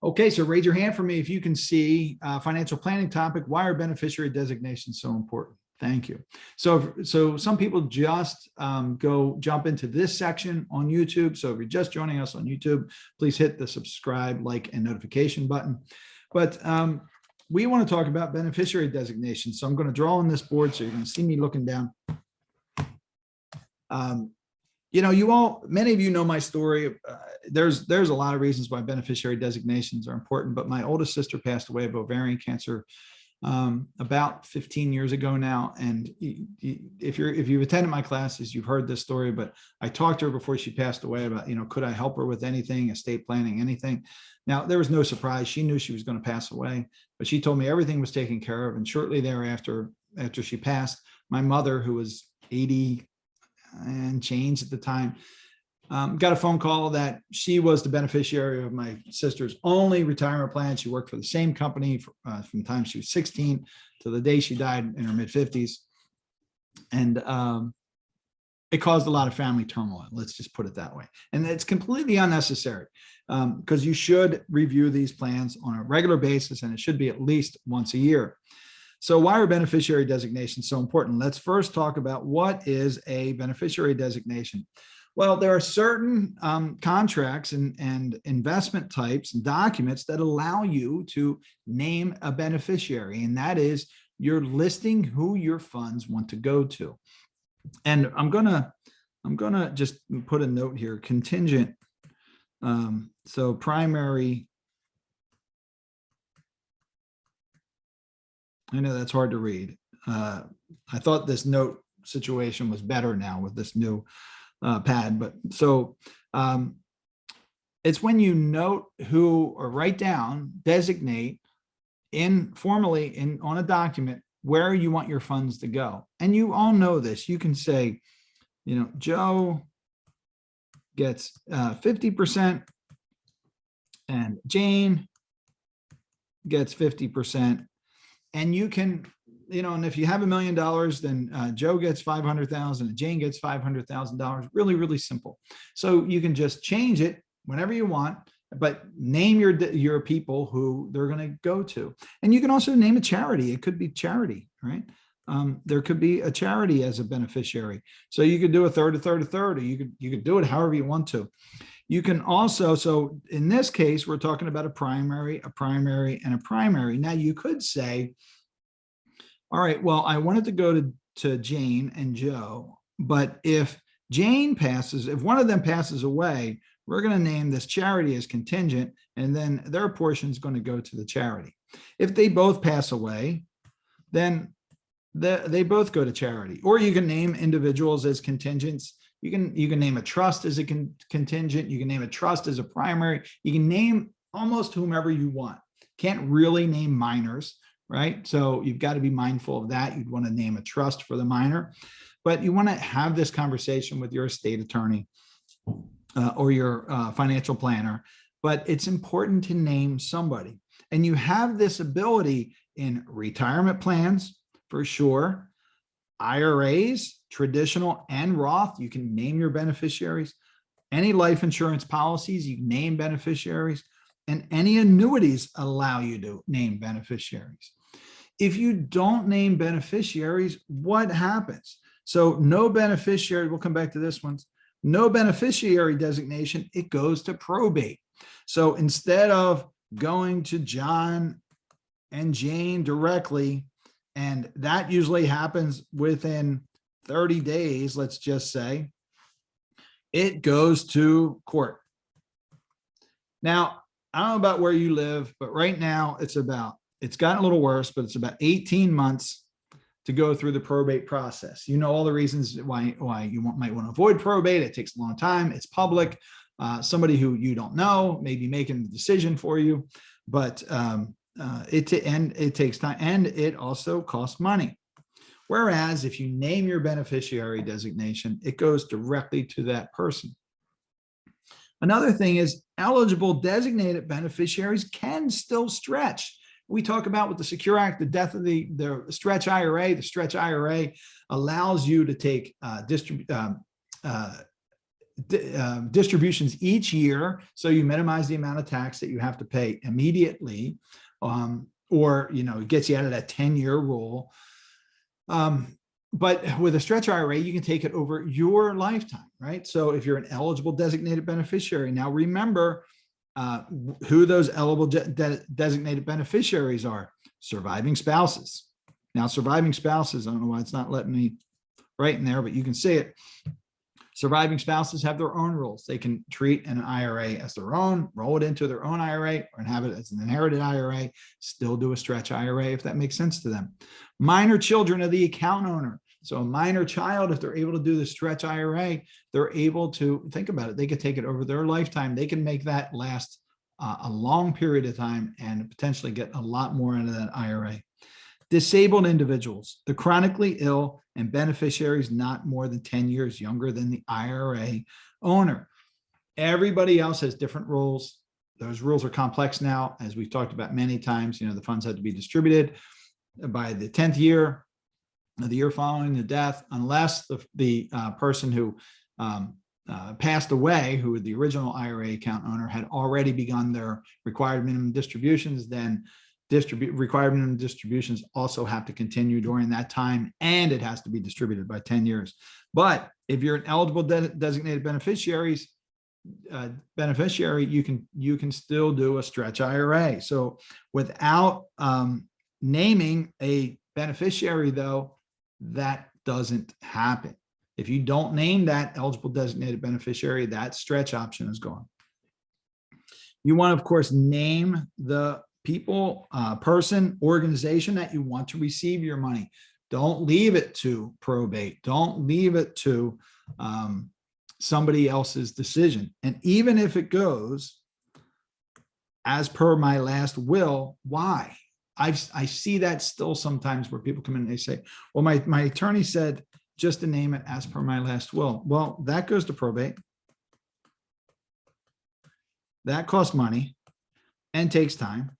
Okay, so raise your hand for me if you can see financial planning topic. Why are beneficiary designations so important? Thank you. So some people just go jump into this section on YouTube. So if you're just joining us on YouTube, please hit the subscribe, like, and notification button. But we want to talk about beneficiary designations. So I'm going to draw on this board so you're going to see me looking down. Many of you know my story. There's a lot of reasons why beneficiary designations are important, but my oldest sister passed away of ovarian cancer about 15 years ago now. And if you've attended my classes, you've heard this story, but I talked to her before she passed away about, could I help her with anything, estate planning, anything. Now, there was no surprise. She knew she was going to pass away, but she told me everything was taken care of. And shortly thereafter, after she passed, my mother, who was 80 and change at the time, got a phone call that she was the beneficiary of my sister's only retirement plan. She worked for the same company from the time she was 16 to the day she died in her mid-50s. And it caused a lot of family turmoil. Let's just put it that way. And it's completely unnecessary because you should review these plans on a regular basis, and it should be at least once a year. So why are beneficiary designations so important? Let's first talk about what is a beneficiary designation. Well, there are certain contracts and investment types and documents that allow you to name a beneficiary, and that is you're listing who your funds want to go to. And I'm gonna just put a note here: contingent. So primary. I know that's hard to read. I thought this note situation was better now with this new pad, but so it's when you note who, or write down, designate formally on a document where you want your funds to go. And you all know this. You can say, Joe gets 50% and Jane gets 50%. And you can, and if you have $1 million, then Joe gets 500,000 and Jane gets $500,000. Really, really simple. So you can just change it whenever you want, but name your people who they're going to go to. And you can also name a charity. It could be charity, right? There could be a charity as a beneficiary. So you could do a third, a third, a third, or you could do it however you want to. You can also, so in this case, we're talking about a primary, and a primary. Now you could say, all right, well, I wanted to go to Jane and Joe, but if one of them passes away, we're going to name this charity as contingent, and then their portion is going to go to the charity. If they both pass away, then they both go to charity. Or you can name individuals as contingents. You can name a trust as a contingent. You can name a trust as a primary. You can name almost whomever you want. Can't really name minors, right? So you've got to be mindful of that. You'd want to name a trust for the minor, but you want to have this conversation with your estate attorney or your financial planner. But it's important to name somebody. And you have this ability in retirement plans, for sure, IRAs, traditional and Roth, you can name your beneficiaries. Any life insurance policies, you name beneficiaries, and any annuities allow you to name beneficiaries. If you don't name beneficiaries, what happens? So no beneficiary, we'll come back to this one, no beneficiary designation, it goes to probate. So instead of going to John and Jane directly, and that usually happens within 30 days, let's just say, it goes to court. Now, I don't know about where you live, but right now it's gotten a little worse, but it's about 18 months to go through the probate process. You know all the reasons why you might want to avoid probate. It takes a long time. It's public. Somebody who you don't know may be making the decision for you, but it takes time, and it also costs money. Whereas if you name your beneficiary designation, it goes directly to that person. Another thing is eligible designated beneficiaries can still stretch. We talk about with the Secure Act, the death of the stretch IRA. The stretch IRA allows you to take distributions each year, so you minimize the amount of tax that you have to pay immediately, or it gets you out of that 10-year rule. But with a stretch IRA, you can take it over your lifetime, right? So if you're an eligible designated beneficiary, now remember who those eligible designated beneficiaries are: surviving spouses. Now, surviving spouses, I don't know why it's not letting me write in there, but you can see it. Surviving spouses have their own rules. They can treat an IRA as their own, roll it into their own IRA, or have it as an inherited IRA, still do a stretch IRA if that makes sense to them. Minor children of the account owner. So a minor child, if they're able to do the stretch IRA, they're able to, think about it, they could take it over their lifetime. They can make that last a long period of time and potentially get a lot more out of that IRA. Disabled individuals, the chronically ill, and beneficiaries not more than 10 years younger than the IRA owner. Everybody else has different rules. Those rules are complex now, as we've talked about many times. The funds had to be distributed by the 10th year, the year following the death, unless the person who passed away, who was the original IRA account owner, had already begun their required minimum distributions. Then required minimum distributions also have to continue during that time, and it has to be distributed by 10 years. But if you're an eligible designated beneficiary, you can still do a stretch IRA. So without naming a beneficiary, though, that doesn't happen. If you don't name that eligible designated beneficiary, that stretch option is gone. You want to, of course, name the people, person, organization that you want to receive your money. Don't leave it to probate. Don't leave it to somebody else's decision. And even if it goes as per my last will, why? I see that still sometimes where people come in and they say, well, my attorney said just to name it as per my last will. Well, that goes to probate. That costs money and takes time.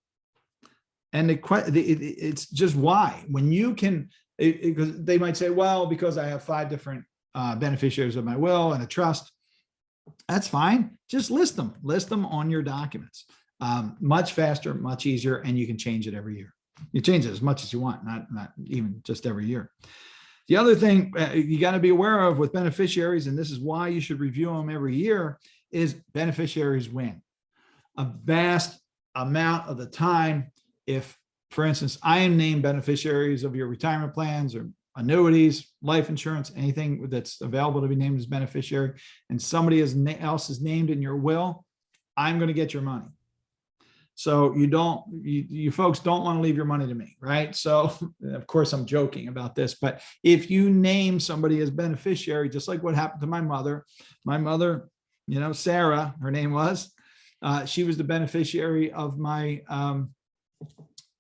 And it's just why. When you can, because they might say, well, because I have 5 different beneficiaries of my will and a trust, that's fine. Just list them on your documents. Much faster, much easier, and you can change it every year. You change it as much as you want, not even just every year. The other thing you got to be aware of with beneficiaries, and this is why you should review them every year, is beneficiaries win. A vast amount of the time, if, for instance, I am named beneficiaries of your retirement plans or annuities, life insurance, anything that's available to be named as beneficiary, and somebody else is named in your will, I'm going to get your money. So you folks don't want to leave your money to me, right? So of course I'm joking about this, but if you name somebody as beneficiary, just like what happened to my mother, Sarah, her name was, she was the beneficiary of my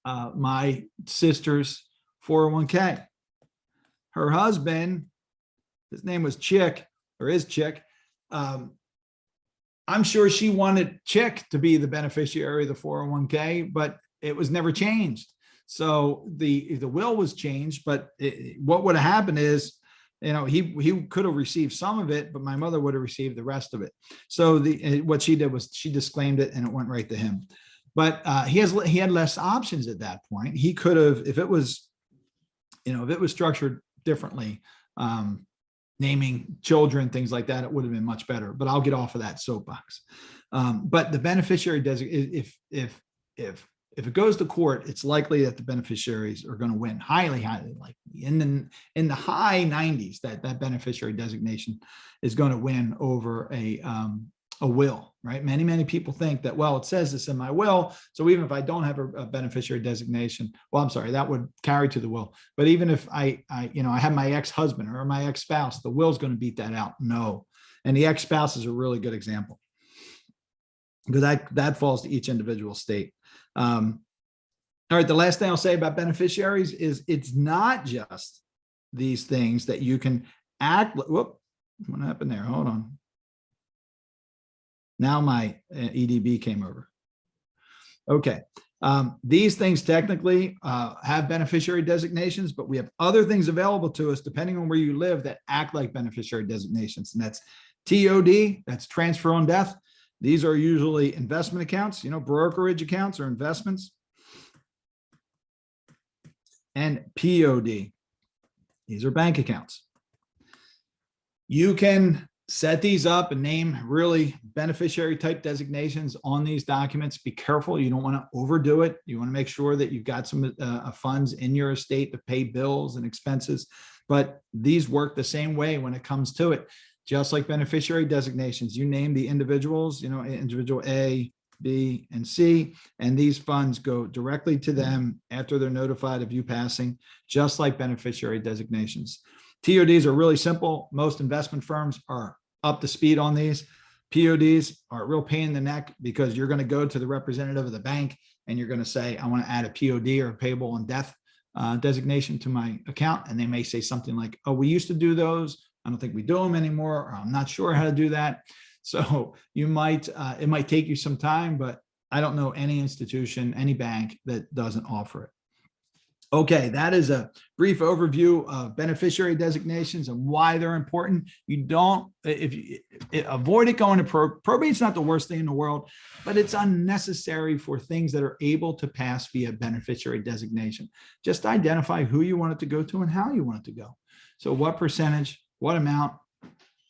my sister's 401k. Her husband, his name was Chick, or is Chick. I'm sure she wanted Chick to be the beneficiary of the 401k, but it was never changed. So the will was changed, but what would have happened is, he could have received some of it, but my mother would have received the rest of it. So what she did was she disclaimed it and it went right to him. But he had less options at that point. He could have, if it was structured differently, naming children, things like that, it would have been much better. But I'll get off of that soapbox. But the beneficiary if it goes to court, it's likely that the beneficiaries are going to win highly, like in the high 90s. That beneficiary designation is going to win over a will, right? Many people think that, well, it says this in my will, so even if I don't have a beneficiary designation, well, I'm sorry, that would carry to the will. But even if I have my ex-husband or my ex-spouse, the will's going to beat that out. No. And the ex-spouse is a really good example, because that falls to each individual state. All right, the last thing I'll say about beneficiaries is it's not just these things that you can act. Whoop, what happened there? Hold on. Now my EDB came over. Okay. These things technically have beneficiary designations, but we have other things available to us depending on where you live that act like beneficiary designations. And that's TOD, that's transfer on death. These are usually investment accounts, brokerage accounts or investments. And POD, these are bank accounts. You can set these up and name really beneficiary type designations on these documents. Be careful. You don't want to overdo it. You want to make sure that you've got some funds in your estate to pay bills and expenses. But these work the same way when it comes to it. Just like beneficiary designations, you name the individuals, individual A, B, and C, and these funds go directly to them after they're notified of you passing, just like beneficiary designations. TODs are really simple. Most investment firms are up to speed on these. PODs are a real pain in the neck because you're going to go to the representative of the bank and you're going to say, I want to add a POD or a payable on death designation to my account. And they may say something like, oh, we used to do those. I don't think we do them anymore, or I'm not sure how to do that. So you might, it might take you some time, but I don't know any institution, any bank that doesn't offer it. Okay, that is a brief overview of beneficiary designations and why they're important. You don't, avoid it going to probate. It's not the worst thing in the world, but it's unnecessary for things that are able to pass via beneficiary designation. Just identify who you want it to go to and how you want it to go. So what percentage, what amount,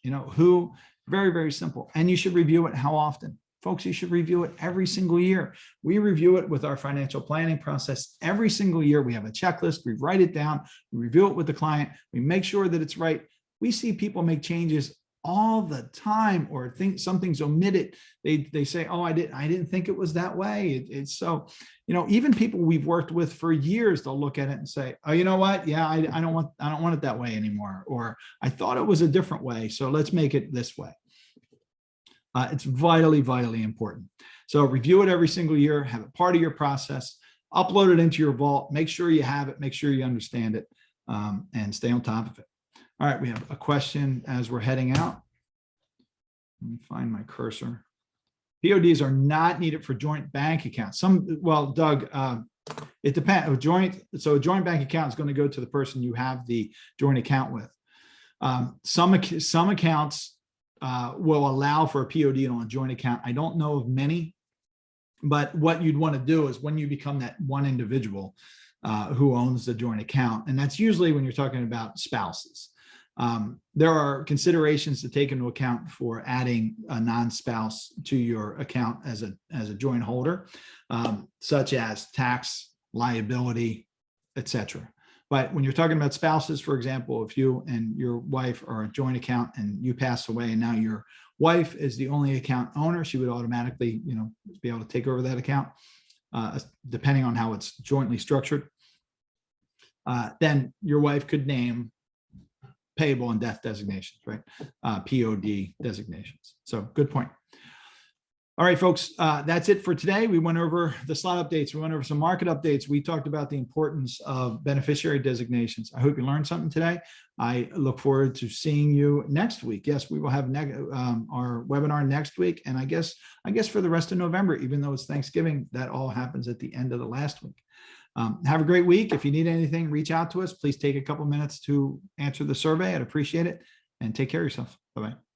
who, very, very simple. And you should review it how often? Folks, you should review it every single year. We review it with our financial planning process every single year. We have a checklist. We write it down. We review it with the client. We make sure that it's right. We see people make changes all the time, or think something's omitted. They say, oh, I didn't think it was that way. It's so, even people we've worked with for years, they'll look at it and say, oh, you know what? Yeah, I don't want it that way anymore. Or I thought it was a different way. So let's make it this way. It's vitally, vitally important. So review it every single year, have it part of your process, upload it into your vault, make sure you have it, make sure you understand it, and stay on top of it. All right, we have a question as we're heading out. Let me find my cursor. PODs are not needed for joint bank accounts. Well, Doug, it depends. So a joint bank account is going to go to the person you have the joint account with. Some accounts will allow for a POD on a joint account. I don't know of many, but what you'd want to do is when you become that one individual who owns the joint account, and that's usually when you're talking about spouses. There are considerations to take into account for adding a non-spouse to your account as a joint holder, such as tax, liability, etc. But when you're talking about spouses, for example, if you and your wife are a joint account and you pass away and now your wife is the only account owner, she would automatically, be able to take over that account, depending on how it's jointly structured. Then your wife could name payable and death designations, right? POD designations. So good point. All right, folks, that's it for today. We went over the slot updates. We went over some market updates. We talked about the importance of beneficiary designations. I hope you learned something today. I look forward to seeing you next week. Yes, we will have our webinar next week. And I guess for the rest of November, even though it's Thanksgiving, that all happens at the end of the last week. Have a great week. If you need anything, reach out to us. Please take a couple minutes to answer the survey. I'd appreciate it. And take care of yourself. Bye-bye.